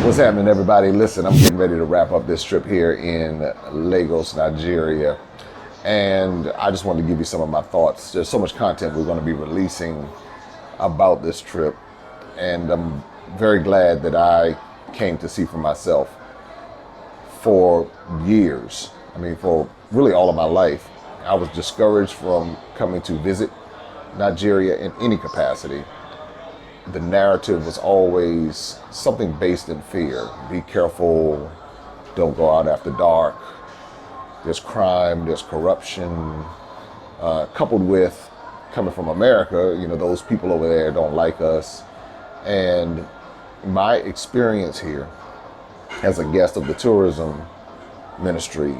What's happening, everybody? Listen, I'm getting ready to wrap up this trip here in Lagos, Nigeria. And I just wanted to give you some of my thoughts. There's so much content we're going to be releasing about this trip. And I'm very glad that I came to see for myself. For years, for really all of my life, I was discouraged from coming to visit Nigeria in any capacity. The narrative was always something based in fear. Be careful, don't go out after dark. There's crime, there's corruption, coupled with coming from America, those people over there don't like us. And my experience here as a guest of the tourism ministry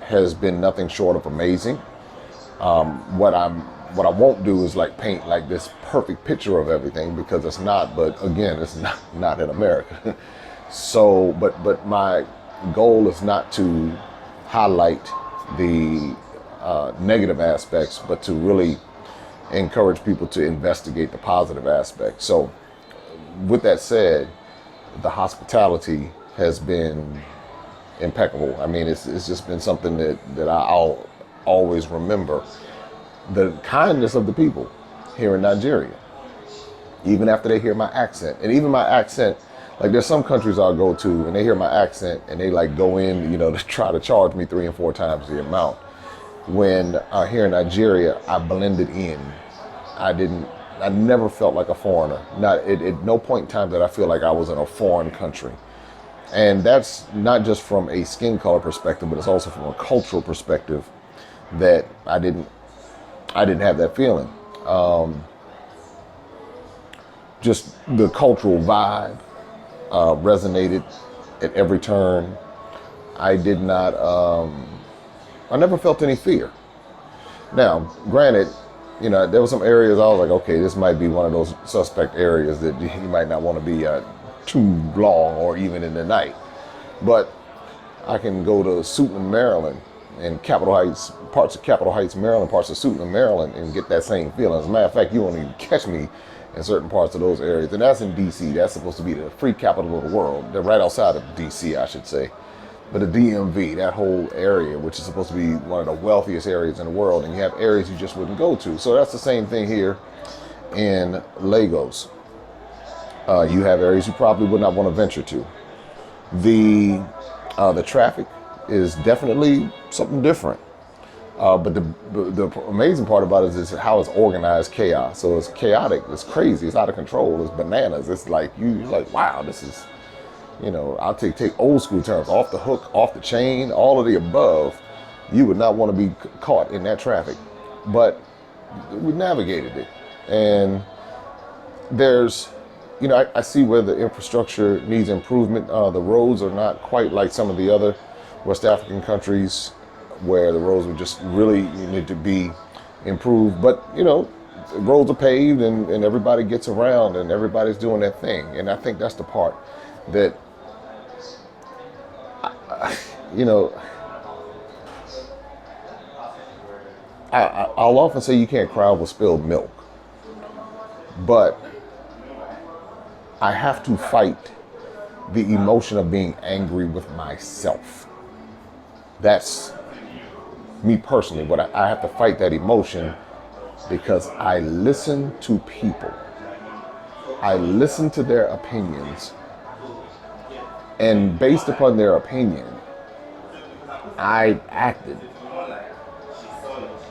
has been nothing short of amazing. What I won't do is paint this perfect picture of everything, because it's not. But again, it's not in America. So, but my goal is not to highlight the negative aspects, but to really encourage people to investigate the positive aspects. So, with that said, the hospitality has been impeccable. It's just been something that I'll always remember. The kindness of the people here in Nigeria, even after they hear my accent. And even my accent, there's some countries I'll go to and they hear my accent and they go in, to try to charge me 3 and 4 times the amount. When here in Nigeria, I blended in. I never felt like a foreigner. Not at no point in time did I feel like I was in a foreign country. And that's not just from a skin color perspective, but it's also from a cultural perspective that I didn't have that feeling. Just the cultural vibe resonated at every turn. I never felt any fear. Now, granted, there were some areas I was like, okay, this might be one of those suspect areas that you might not want to be too long or even in the night. But I can go to Suitland, Maryland, and Capitol Heights, parts of Capitol Heights, Maryland, parts of Suitland, Maryland, and get that same feeling. As a matter of fact, you won't even catch me in certain parts of those areas. And that's in D.C. That's supposed to be the free capital of the world. They're right outside of D.C., I should say. But the DMV, that whole area, which is supposed to be one of the wealthiest areas in the world, and you have areas you just wouldn't go to. So that's the same thing here in Lagos. You have areas you probably would not want to venture to. The traffic is definitely something different. But the amazing part about it is how it's organized chaos. So it's chaotic, it's crazy, it's out of control, it's bananas. It's you're like, wow, this is, I'll take old school terms, off the hook, off the chain, all of the above. You would not want to be caught in that traffic. But we navigated it. And there's, I see where the infrastructure needs improvement. The roads are not quite like some of the other West African countries where the roads would just really need to be improved. But, roads are paved and everybody gets around and everybody's doing their thing. And I think that's the part that, I'll often say you can't cry over spilled milk. But I have to fight the emotion of being angry with myself. That's me personally, but I have to fight that emotion because I listen to people. I listen to their opinions. And based upon their opinion, I acted.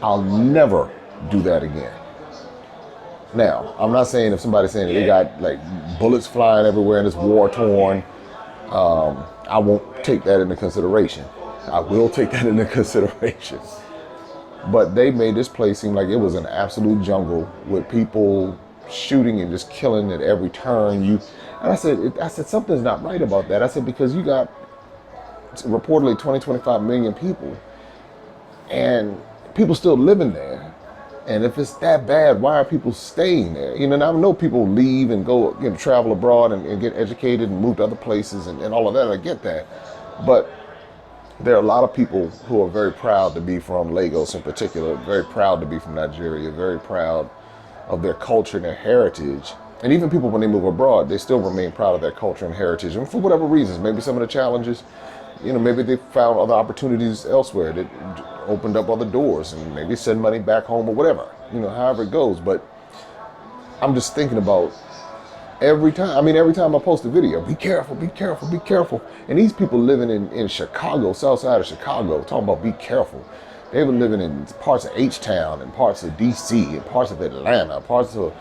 I'll never do that again. Now, I'm not saying if somebody's saying that they got bullets flying everywhere and it's war torn, I won't take that into consideration. I will take that into consideration. But they made this place seem like it was an absolute jungle with people shooting and just killing at every turn. And I said, something's not right about that. I said, because you got reportedly 25 million people and people still living there. And if it's that bad, why are people staying there? And I know people leave and go, travel abroad and get educated and move to other places and all of that. I get that. But there are a lot of people who are very proud to be from Lagos in particular, very proud to be from Nigeria, very proud of their culture and their heritage. And even people, when they move abroad, they still remain proud of their culture and heritage. And for whatever reasons, maybe some of the challenges, maybe they found other opportunities elsewhere that opened up other doors, and maybe send money back home or whatever, however it goes. But I'm just thinking about every time I post a video, be careful, be careful, be careful. And these people living in Chicago, south side of Chicago, talking about be careful. They were living in parts of H-Town and parts of D.C. and parts of Atlanta, parts of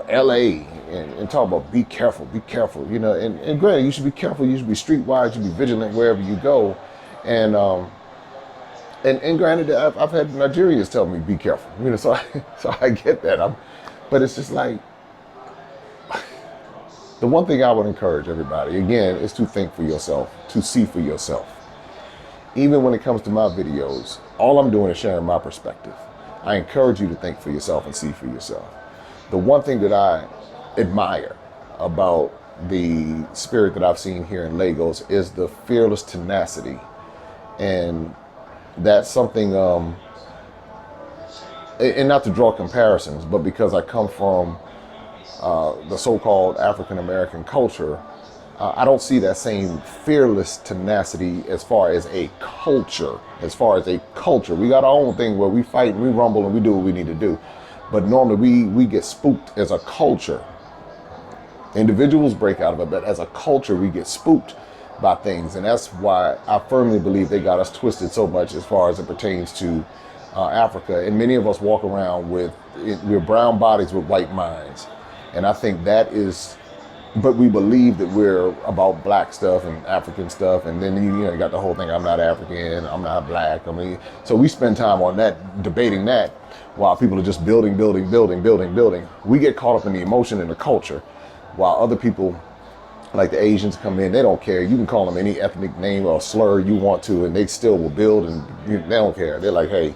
L.A. and talk about be careful, be careful. And granted, you should be careful. You should be streetwise. You should be vigilant wherever you go. And granted, I've had Nigerians tell me be careful. So I get that. But it's just like, the one thing I would encourage everybody, again, is to think for yourself, to see for yourself. Even when it comes to my videos, all I'm doing is sharing my perspective. I encourage you to think for yourself and see for yourself. The one thing that I admire about the spirit that I've seen here in Lagos is the fearless tenacity. And that's something, and not to draw comparisons, but because I come from the so-called African-American culture, I don't see that same fearless tenacity as far as a culture. We got our own thing where we fight and we rumble and we do what we need to do. But normally we get spooked as a culture. Individuals break out of it, but as a culture we get spooked by things. And that's why I firmly believe they got us twisted so much as far as it pertains to Africa. And many of us walk around we're brown bodies with white minds. And I think that is, but we believe that we're about black stuff and African stuff. And then, you got the whole thing, I'm not African, I'm not black. So we spend time on that, debating that, while people are just building. We get caught up in the emotion and the culture, while other people, like the Asians, come in, they don't care. You can call them any ethnic name or slur you want to, and they still will build, and they don't care. They're like, hey,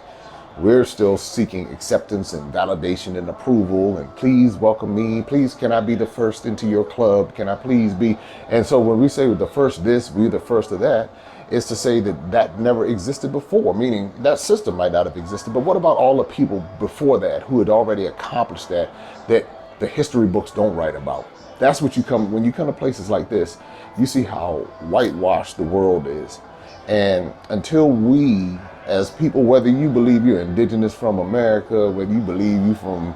we're still seeking acceptance and validation and approval, and please welcome me. Please, can I be the first into your club? Can I please be? And so when we say we're the first this, we're the first of that, it's to say that never existed before, meaning that system might not have existed. But what about all the people before that who had already accomplished that the history books don't write about? That's what when you come to places like this, you see how whitewashed the world is. And until we, as people, whether you believe you're indigenous from America, whether you believe you from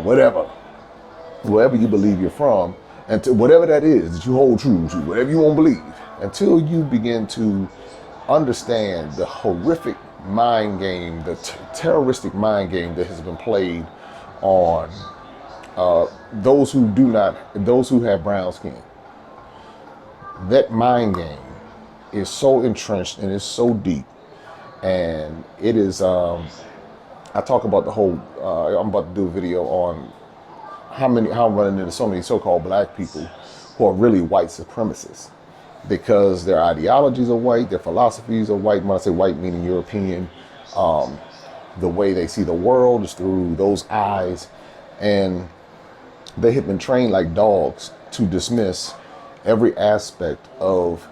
wherever you believe you're from, and to whatever that is that you hold true to, whatever you want to believe, until you begin to understand the horrific mind game, the terroristic mind game that has been played on those who have brown skin. That mind game is so entrenched and is so deep. And it is, I talk about the whole, I'm about to do a video on how I'm running into so many so-called black people who are really white supremacists, because their ideologies are white, their philosophies are white. When I say white, meaning European, the way they see the world is through those eyes. And they have been trained like dogs to dismiss every aspect of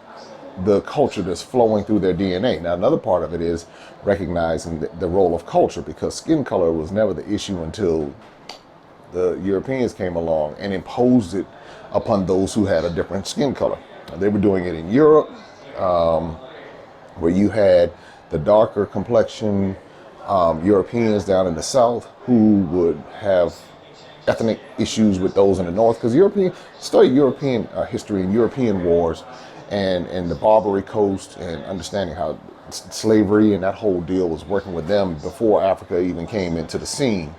the culture that's flowing through their DNA. Now, another part of it is recognizing the role of culture, because skin color was never the issue until the Europeans came along and imposed it upon those who had a different skin color. They were doing it in Europe, where you had the darker complexion Europeans down in the South who would have ethnic issues with those in the North, because study European history and European wars and the Barbary Coast, and understanding how slavery and that whole deal was working with them before Africa even came into the scene.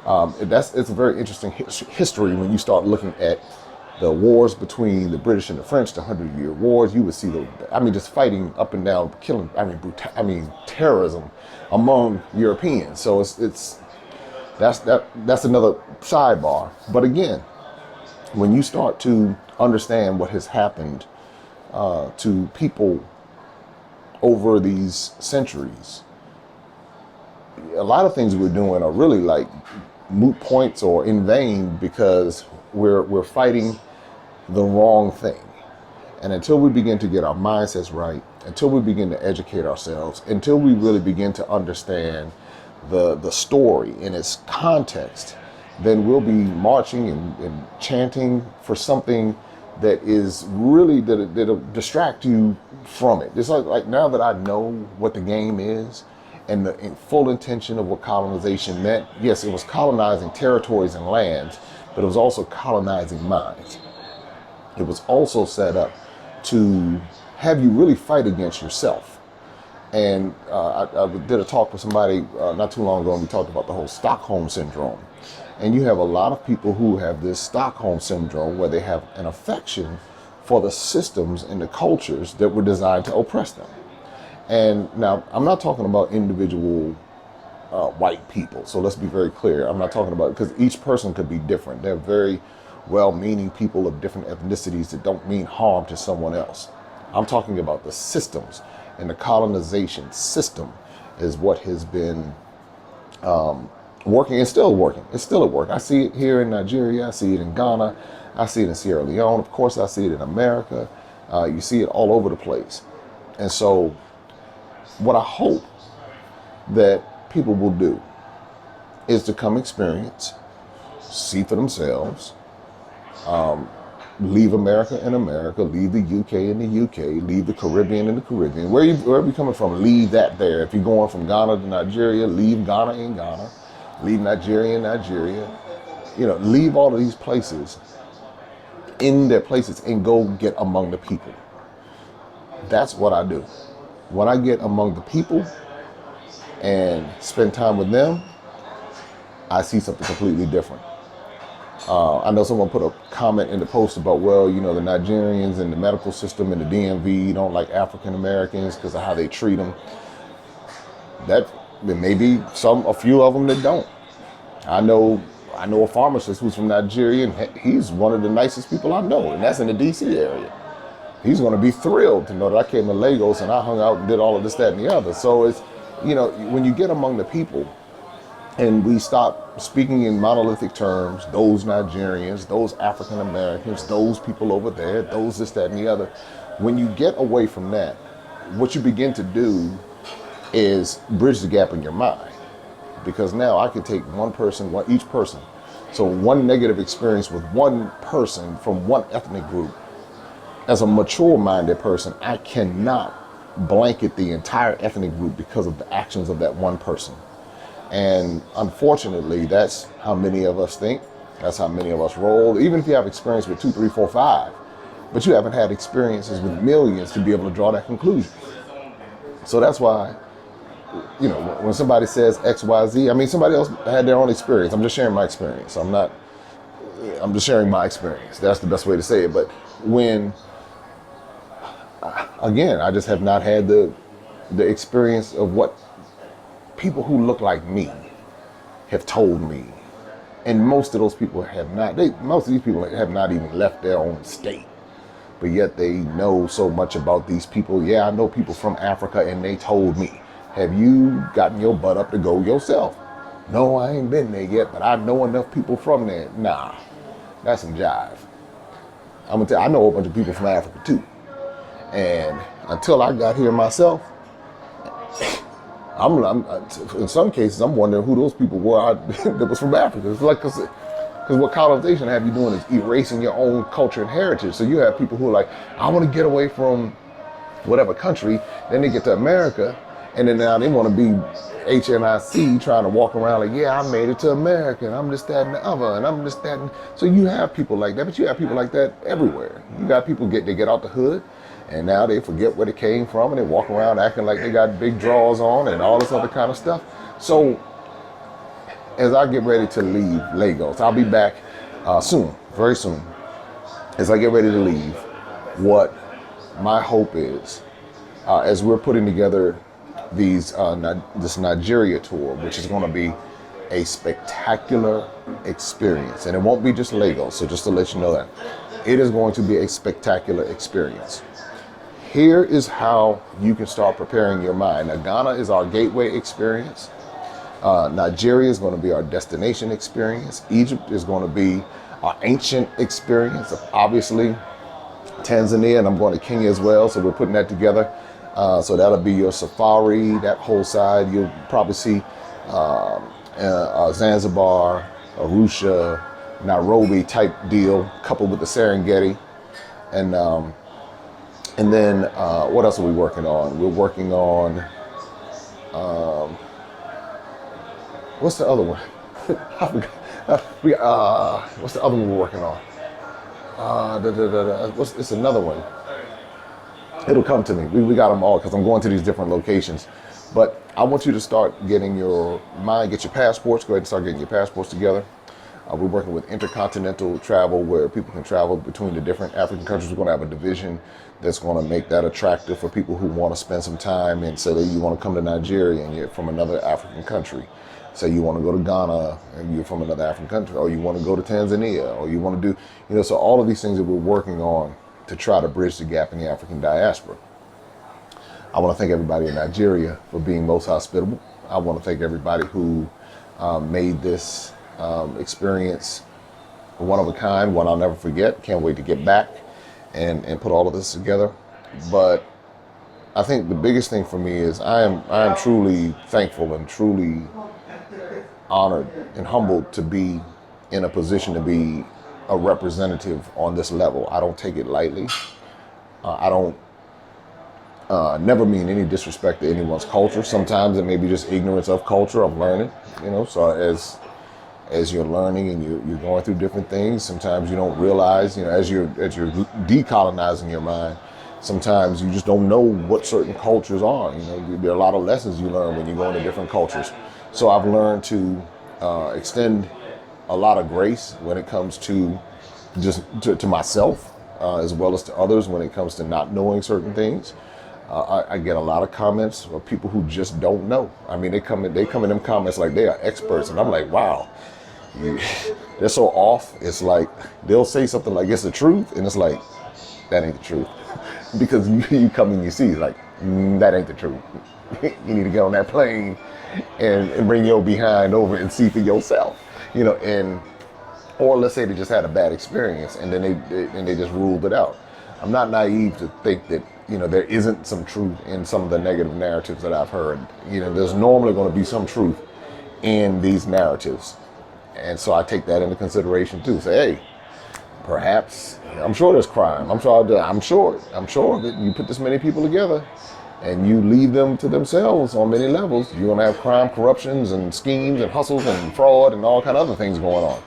It's a very interesting history when you start looking at the wars between the British and the French, the 100-Year Wars. You would see just fighting up and down, killing, terrorism among Europeans. So that's another sidebar. But again, when you start to understand what has happened to people over these centuries, a lot of things we're doing are really like moot points or in vain, because we're fighting the wrong thing. And until we begin to get our mindsets right, until we begin to educate ourselves, until we really begin to understand the story in its context, then we'll be marching and chanting for something that is really, that'll distract you from it. It's like now that I know what the game is and the full intention of what colonization meant, yes, it was colonizing territories and lands, but it was also colonizing minds. It was also set up to have you really fight against yourself. And I did a talk with somebody not too long ago, and we talked about the whole Stockholm syndrome. And you have a lot of people who have this Stockholm syndrome where they have an affection for the systems and the cultures that were designed to oppress them. And now I'm not talking about individual white people. So let's be very clear. I'm not talking about, because each person could be different. They're very well-meaning people of different ethnicities that don't mean harm to someone else. I'm talking about the systems, and the colonization system is what has been working and still working. It's still at work. I see it here in Nigeria. I see it in Ghana. I see it in Sierra Leone. Of course, I see it in America. You see it all over the place. And so what I hope that people will do is to come experience, see for themselves, leave America in America, leave the UK in the UK, leave the Caribbean in the Caribbean. Wherever you're coming from, leave that there. If you're going from Ghana to Nigeria, leave Ghana in Ghana, leave Nigeria in Nigeria. You know, leave all of these places in their places and go get among the people. That's what I do. When I get among the people and spend time with them, I see something completely different. I know someone put a comment in the post about, well, you know, the Nigerians and the medical system and the DMV don't like African Americans because of how they treat them. That there may be a few of them that don't. I know a pharmacist who's from Nigeria, and he's one of the nicest people I know, and that's in the DC area. He's going to be thrilled to know that I came to Lagos and I hung out and did all of this, that, and the other. So it's, you know, when you get among the people and we stop speaking in monolithic terms, those Nigerians, those African Americans, those people over there, those this, that, and the other, when you get away from that, what you begin to do is bridge the gap in your mind. Because now I can take each person. So one negative experience with one person from one ethnic group, as a mature-minded person, I cannot blanket the entire ethnic group because of the actions of that one person. And unfortunately, that's how many of us think. That's how many of us roll. Even if you have experience with 2, 3, 4, 5, but you haven't had experiences with millions to be able to draw that conclusion. So that's why, you know, when somebody says X, Y, Z, I mean, somebody else had their own experience. I'm just sharing my experience. I'm just sharing my experience. That's the best way to say it. But when, again, I just have not had the experience of what people who look like me have told me. And most of those people have not, most of these people have not even left their own state. But yet they know so much about these people. Yeah, I know people from Africa and they told me. Have you gotten your butt up to go yourself? No, I ain't been there yet, but I know enough people from there. Nah, that's some jive. I'm gonna tell you, I know a bunch of people from Africa too. And until I got here myself, I'm in some cases, I'm wondering who those people were that was from Africa. It's like, because what colonization have you doing is erasing your own culture and heritage. So you have people who are like, I want to get away from whatever country. Then they get to America, and then now they want to be HNIC, trying to walk around like, yeah, I made it to America, and I'm this, that, and the other, and I'm this, that, and... So you have people like that, but you have people like that everywhere. You got people they get out the hood, and now they forget where they came from, and they walk around acting like they got big drawers on and all this other kind of stuff. So as I get ready to leave Lagos, I'll be back soon, very soon. As I get ready to leave, what my hope is, as we're putting together this Nigeria tour, which is going to be a spectacular experience, and it won't be just Lagos. So just to let you know that it is going to be a spectacular experience. Here is how you can start preparing your mind. Now, Ghana is our gateway experience. Nigeria is going to be our destination experience. Egypt is going to be our ancient experience. Obviously, Tanzania, and I'm going to Kenya as well. So we're putting that together. So that'll be your safari, that whole side. You'll probably see Zanzibar, Arusha, Nairobi type deal, coupled with the Serengeti. And then what else are we working on? We're working on, what's the other one? What's the other one we're working on? It's another one. It'll come to me. We got them all because I'm going to these different locations. But I want you to start getting your mind, get your passports, go ahead and start getting your passports together. We're working with intercontinental travel where people can travel between the different African countries. We're going to have a division that's going to make that attractive for people who want to spend some time, and say that you want to come to Nigeria and you're from another African country. Say you want to go to Ghana and you're from another African country, or you want to go to Tanzania, or you want to do, so all of these things that we're working on to try to bridge the gap in the African diaspora. I want to thank everybody in Nigeria for being most hospitable. I want to thank everybody who made this experience one of a kind, one I'll never forget. Can't wait to get back and put all of this together. But I think the biggest thing for me is I am truly thankful and truly honored and humbled to be in a position to be a representative on this level. I don't take it lightly. I don't never mean any disrespect to anyone's culture. Sometimes it may be just ignorance of culture. I'm learning, so as you're learning and you're going through different things, sometimes you don't realize, as you're decolonizing your mind, sometimes you just don't know what certain cultures are. There are a lot of lessons you learn when you go into different cultures. So I've learned to extend a lot of grace when it comes to just to myself, as well as to others when it comes to not knowing certain things. I get a lot of comments of people who just don't know. I mean, they come in them comments like they are experts, and I'm like, wow, they're so off. It's like they'll say something like it's the truth, and it's like that ain't the truth, because you come and you see like that ain't the truth. You need to get on that plane and bring your behind over and see for yourself, or let's say they just had a bad experience and then they just ruled it out. I'm not naive to think that there isn't some truth in some of the negative narratives that I've heard. There's normally going to be some truth in these narratives, and so I take that into consideration too. Say, hey, perhaps I'm sure there's crime. I'm sure that you put this many people together and you leave them to themselves on many levels, you're going to have crime, corruptions, and schemes, and hustles, and fraud, and all kind of other things going on.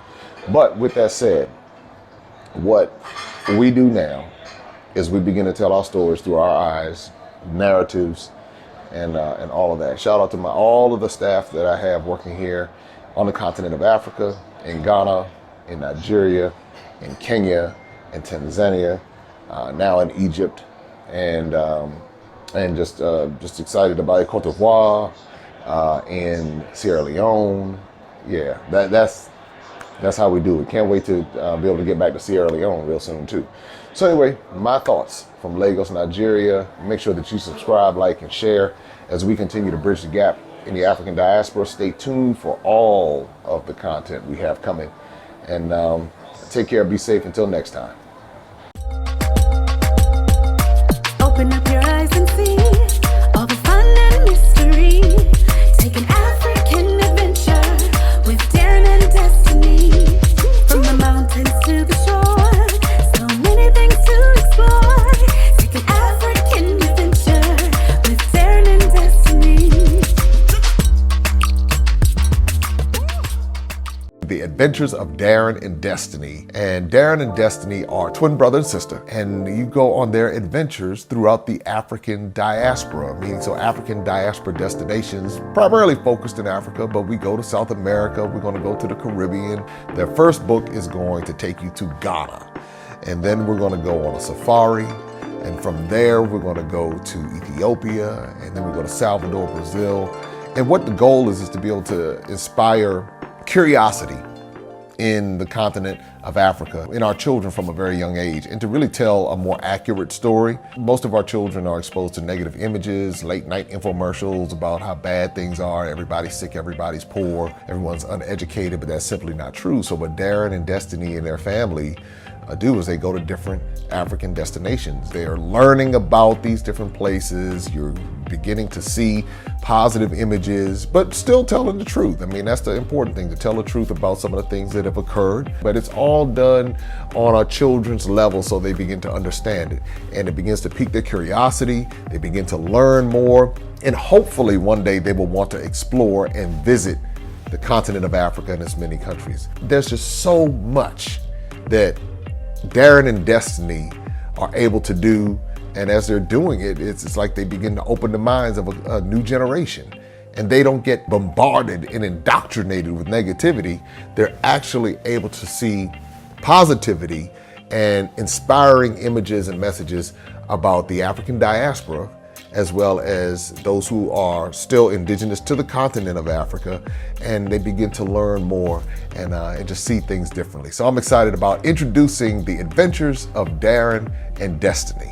But with that said, what we do now is we begin to tell our stories through our eyes, narratives, and all of that. Shout out to all of the staff that I have working here on the continent of Africa, in Ghana, in Nigeria, in Kenya, in Tanzania, now in Egypt, and just excited about Cote d'Ivoire, in Sierra Leone. Yeah, that's how we do it. Can't wait to be able to get back to Sierra Leone real soon too. So anyway, my thoughts from Lagos, Nigeria. Make sure that you subscribe, like, and share as we continue to bridge the gap in the African diaspora. Stay tuned for all of the content we have coming. And take care, be safe until next time. Open up your eyes and see all the fun and mystery. Take an African adventure with Darren and Destiny. From the mountains to the shore, so many things to explore. Take an African adventure with Darren and Destiny. The Adventures of Darren and Destiny. And Darren and Destiny are twin brother and sister, and you go on their adventures throughout the African diaspora, meaning so African diaspora destinations, primarily focused in Africa, but we go to South America, we're going to go to the Caribbean. Their first book is going to take you to Ghana, and then we're going to go on a safari, and from there we're going to go to Ethiopia, and then we go to Salvador, Brazil. And what the goal is to be able to inspire curiosity in the continent of Africa, in our children from a very young age, and to really tell a more accurate story. Most of our children are exposed to negative images, late night infomercials about how bad things are, everybody's sick, everybody's poor, everyone's uneducated, but that's simply not true. So what Darren and Destiny and their family do is they go to different African destinations. They are learning about these different places. You're beginning to see positive images, but still telling the truth. I mean, that's the important thing, to tell the truth about some of the things that have occurred. But it's all done on a children's level, so they begin to understand it. And it begins to pique their curiosity. They begin to learn more. And hopefully one day they will want to explore and visit the continent of Africa and its many countries. There's just so much that Darren and Destiny are able to do, and as they're doing it, it's like they begin to open the minds of a new generation, and they don't get bombarded and indoctrinated with negativity. They're actually able to see positivity and inspiring images and messages about the African diaspora, as well as those who are still indigenous to the continent of Africa, and they begin to learn more and just see things differently. So I'm excited about introducing the adventures of Darren and Destiny.